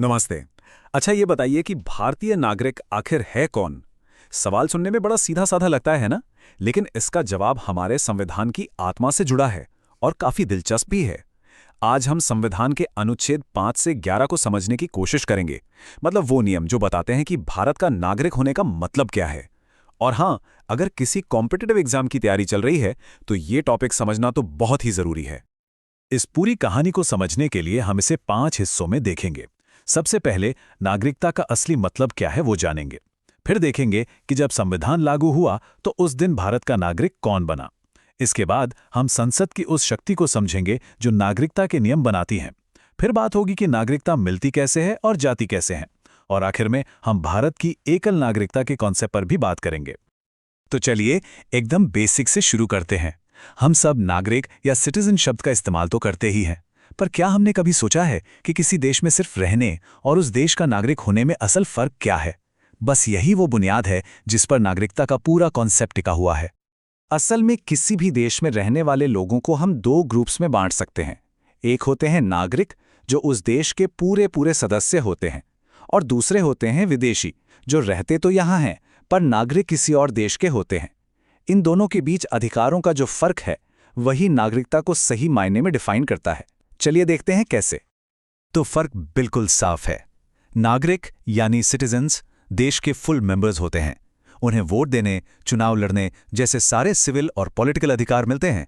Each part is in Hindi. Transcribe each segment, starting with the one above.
नमस्ते। अच्छा ये बताइए कि भारतीय नागरिक आखिर है कौन? सवाल सुनने में बड़ा सीधा-साधा लगता है ना? लेकिन इसका जवाब हमारे संविधान की आत्मा से जुड़ा है और काफी दिलचस्प भी है। आज हम संविधान के अनुच्छेद 5 से 11 को समझने की कोशिश करेंगे। मतलब वो नियम जो बताते हैं कि भारत का नागरिक होने का मतलब क्या है। और हाँ, अगर किसी कॉम्पिटिटिव एग्जाम की तैयारी चल रही है, तो ये टॉपिक समझना तो बहुत ही जरूरी है। इस पूरी कहानी को समझने के लिए हम इसे 5 हिस्सों में देखेंगे। सबसे पहले नागरिकता का असली मतलब क्या है वो जानेंगे। फिर देखेंगे कि जब संविधान लागू हुआ तो उस दिन भारत का नागरिक कौन बना। इसके बाद हम संसद की उस शक्ति को समझेंगे जो नागरिकता के नियम बनाती है। फिर बात होगी कि नागरिकता मिलती कैसे है और जाती कैसे है। और आखिर में हम भारत की एकल नागरिकता के कॉन्सेप्ट पर भी बात करेंगे। तो चलिए एकदम बेसिक से शुरू करते हैं। हम सब नागरिक या सिटीजन शब्द का इस्तेमाल तो करते ही हैं, पर क्या हमने कभी सोचा है कि किसी देश में सिर्फ रहने और उस देश का नागरिक होने में असल फर्क क्या है? बस यही वो बुनियाद है जिस पर नागरिकता का पूरा कॉन्सेप्ट टिका हुआ है। असल में किसी भी देश में रहने वाले लोगों को हम दो ग्रुप्स में बांट सकते हैं। एक होते हैं नागरिक, जो उस देश के पूरे पूरे सदस्य होते हैं, और दूसरे होते हैं विदेशी, जो रहते तो यहाँ हैं पर नागरिक किसी और देश के होते हैं। इन दोनों के बीच अधिकारों का जो फर्क है, वही नागरिकता को सही मायने में डिफाइन करता है। चलिए देखते हैं कैसे। तो फर्क बिल्कुल साफ है। नागरिक यानी सिटीजन्स देश के फुल मेंबर्स होते हैं। उन्हें वोट देने, चुनाव लड़ने जैसे सारे सिविल और पॉलिटिकल अधिकार मिलते हैं।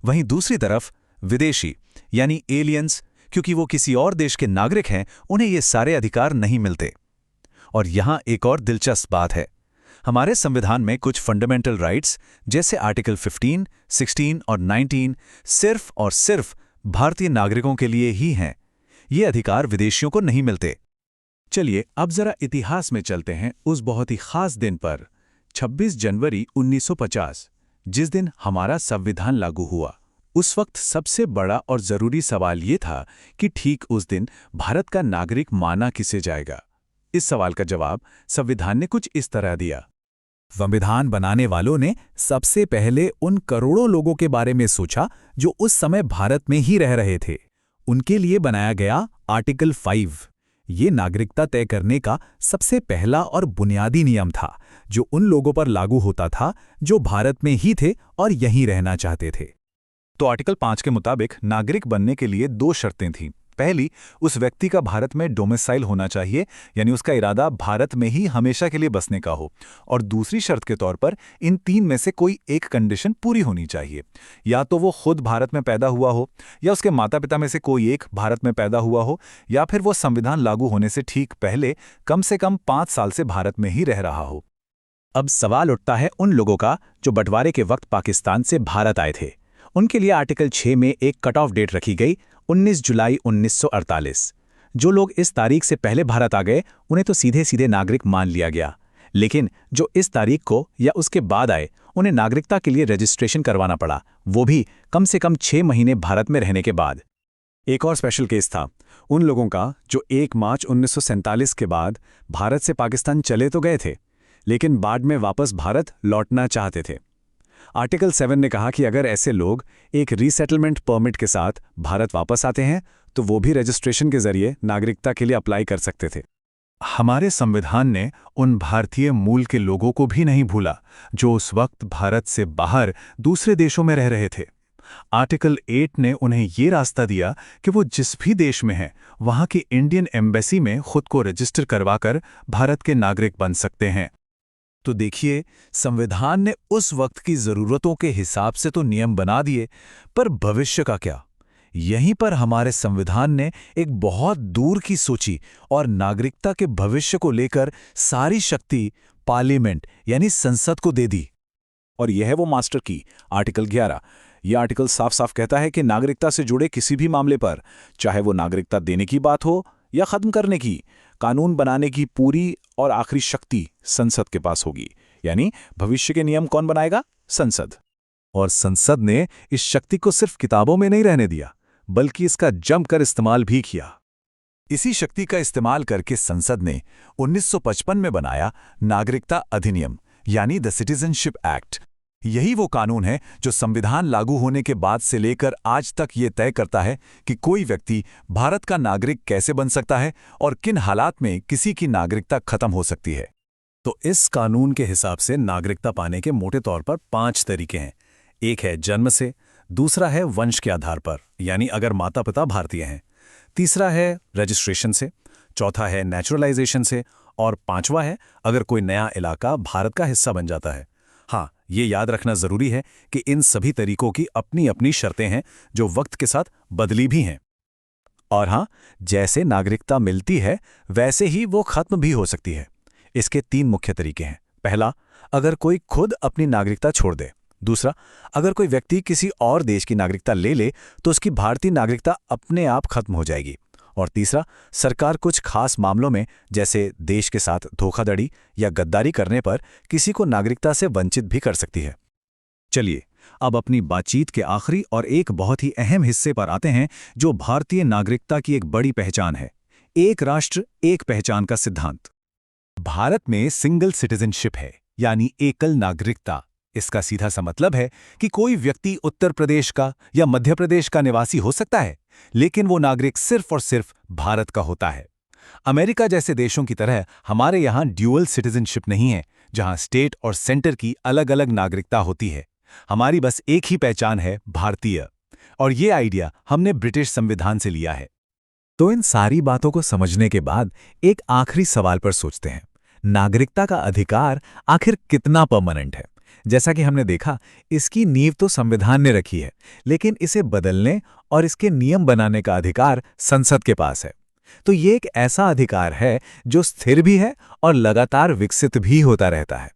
वहीं दूसरी तरफ विदेशी यानी एलियंस, क्योंकि वो किसी और देश के नागरिक हैं, उन्हें ये सारे अधिकार नहीं मिलते। और यहां एक और दिलचस्प बात है। हमारे संविधान में कुछ फंडामेंटल राइट्स जैसे आर्टिकल 15, 16 और 19 सिर्फ और सिर्फ भारतीय नागरिकों के लिए ही हैं। ये अधिकार विदेशियों को नहीं मिलते। चलिए अब जरा इतिहास में चलते हैं उस बहुत ही खास दिन पर, 26 जनवरी 1950, जिस दिन हमारा संविधान लागू हुआ। उस वक्त सबसे बड़ा और जरूरी सवाल ये था कि ठीक उस दिन भारत का नागरिक माना किसे जाएगा। इस सवाल का जवाब संविधान ने कुछ इस तरह दिया। संविधान बनाने वालों ने सबसे पहले उन करोड़ों लोगों के बारे में सोचा जो उस समय भारत में ही रह रहे थे। उनके लिए बनाया गया आर्टिकल 5। ये नागरिकता तय करने का सबसे पहला और बुनियादी नियम था, जो उन लोगों पर लागू होता था जो भारत में ही थे और यहीं रहना चाहते थे। तो आर्टिकल 5 के मुताबिक नागरिक बनने के लिए दो शर्तें थीं। पहली, उस व्यक्ति का भारत में डोमिसाइल होना चाहिए, यानी उसका इरादा भारत में ही हमेशा के लिए बसने का हो। और दूसरी शर्त के तौर पर इन तीन में से कोई एक कंडीशन पूरी होनी चाहिए। या तो वो खुद भारत में पैदा हुआ हो, या उसके माता पिता में से कोई एक भारत में पैदा हुआ हो, या फिर वो संविधान लागू होने से ठीक पहले कम से कम 5 साल से भारत में ही रह रहा हो। अब सवाल उठता है उन लोगों का जो बंटवारे के वक्त पाकिस्तान से भारत आए थे। उनके लिए आर्टिकल 6 में एक कट ऑफ डेट रखी गई, 19 जुलाई 1948। जो लोग इस तारीख से पहले भारत आ गए, उन्हें तो सीधे सीधे नागरिक मान लिया गया। लेकिन जो इस तारीख को या उसके बाद आए, उन्हें नागरिकता के लिए रजिस्ट्रेशन करवाना पड़ा, वो भी कम से कम 6 महीने भारत में रहने के बाद। एक और स्पेशल केस था उन लोगों का जो 1 मार्च 1947 के बाद भारत से पाकिस्तान चले तो गए थे, लेकिन बाद में वापस भारत लौटना चाहते थे। आर्टिकल 7 ने कहा कि अगर ऐसे लोग एक रीसेटलमेंट परमिट के साथ भारत वापस आते हैं, तो वो भी रजिस्ट्रेशन के जरिए नागरिकता के लिए अप्लाई कर सकते थे। हमारे संविधान ने उन भारतीय मूल के लोगों को भी नहीं भूला जो उस वक्त भारत से बाहर दूसरे देशों में रह रहे थे। आर्टिकल 8 ने उन्हें ये रास्ता दिया कि वो जिस भी देश में हैं, वहां की इंडियन एम्बेसी में खुद को रजिस्टर करवाकर भारत के नागरिक बन सकते हैं। तो देखिए, संविधान ने उस वक्त की जरूरतों के हिसाब से तो नियम बना दिए, पर भविष्य का क्या? यहीं पर हमारे संविधान ने एक बहुत दूर की सोची और नागरिकता के भविष्य को लेकर सारी शक्ति पार्लियामेंट यानी संसद को दे दी। और यह है वो मास्टर की आर्टिकल 11। यह आर्टिकल साफ साफ कहता है कि नागरिकता से जुड़े किसी भी मामले पर, चाहे वो नागरिकता देने की बात हो या खत्म करने की, कानून बनाने की पूरी और आखिरी शक्ति संसद के पास होगी। यानी भविष्य के नियम कौन बनाएगा? संसद। और संसद ने इस शक्ति को सिर्फ किताबों में नहीं रहने दिया, बल्कि इसका जमकर इस्तेमाल भी किया। इसी शक्ति का इस्तेमाल करके संसद ने 1955 में बनाया नागरिकता अधिनियम, यानी द सिटीजनशिप एक्ट। यही वो कानून है जो संविधान लागू होने के बाद से लेकर आज तक ये तय करता है कि कोई व्यक्ति भारत का नागरिक कैसे बन सकता है और किन हालात में किसी की नागरिकता खत्म हो सकती है। तो इस कानून के हिसाब से नागरिकता पाने के मोटे तौर पर 5 तरीके हैं। एक है जन्म से, दूसरा है वंश के आधार पर, यानी अगर माता पिता भारतीय हैं, तीसरा है रजिस्ट्रेशन से, चौथा है नेचुरलाइजेशन से, और पांचवा है अगर कोई नया इलाका भारत का हिस्सा बन जाता है। हाँ, ये याद रखना जरूरी है कि इन सभी तरीकों की अपनी अपनी शर्तें हैं जो वक्त के साथ बदली भी हैं। और हाँ, जैसे नागरिकता मिलती है वैसे ही वो खत्म भी हो सकती है। इसके 3 मुख्य तरीके हैं। पहला, अगर कोई खुद अपनी नागरिकता छोड़ दे। दूसरा, अगर कोई व्यक्ति किसी और देश की नागरिकता ले ले तो उसकी भारतीय नागरिकता अपने आप खत्म हो जाएगी। और तीसरा, सरकार कुछ खास मामलों में, जैसे देश के साथ धोखाधड़ी या गद्दारी करने पर, किसी को नागरिकता से वंचित भी कर सकती है। चलिए, अब अपनी बातचीत के आखिरी और एक बहुत ही अहम हिस्से पर आते हैं, जो भारतीय नागरिकता की एक बड़ी पहचान है, एक राष्ट्र एक पहचान का सिद्धांत। भारत में सिंगल सिटीजनशिप है, यानी एकल नागरिकता। इसका सीधा सा मतलब है कि कोई व्यक्ति उत्तर प्रदेश का या मध्य प्रदेश का निवासी हो सकता है, लेकिन वो नागरिक सिर्फ और सिर्फ भारत का होता है। अमेरिका जैसे देशों की तरह हमारे यहाँ ड्यूअल सिटीजनशिप नहीं है, जहाँ स्टेट और सेंटर की अलग अलग नागरिकता होती है। हमारी बस एक ही पहचान है, भारतीय। और ये आइडिया हमने ब्रिटिश संविधान से लिया है। तो इन सारी बातों को समझने के बाद एक आखिरी सवाल पर सोचते हैं, नागरिकता का अधिकार आखिर कितना परमानेंट है? जैसा कि हमने देखा, इसकी नींव तो संविधान ने रखी है, लेकिन इसे बदलने और इसके नियम बनाने का अधिकार संसद के पास है। तो ये एक ऐसा अधिकार है जो स्थिर भी है और लगातार विकसित भी होता रहता है।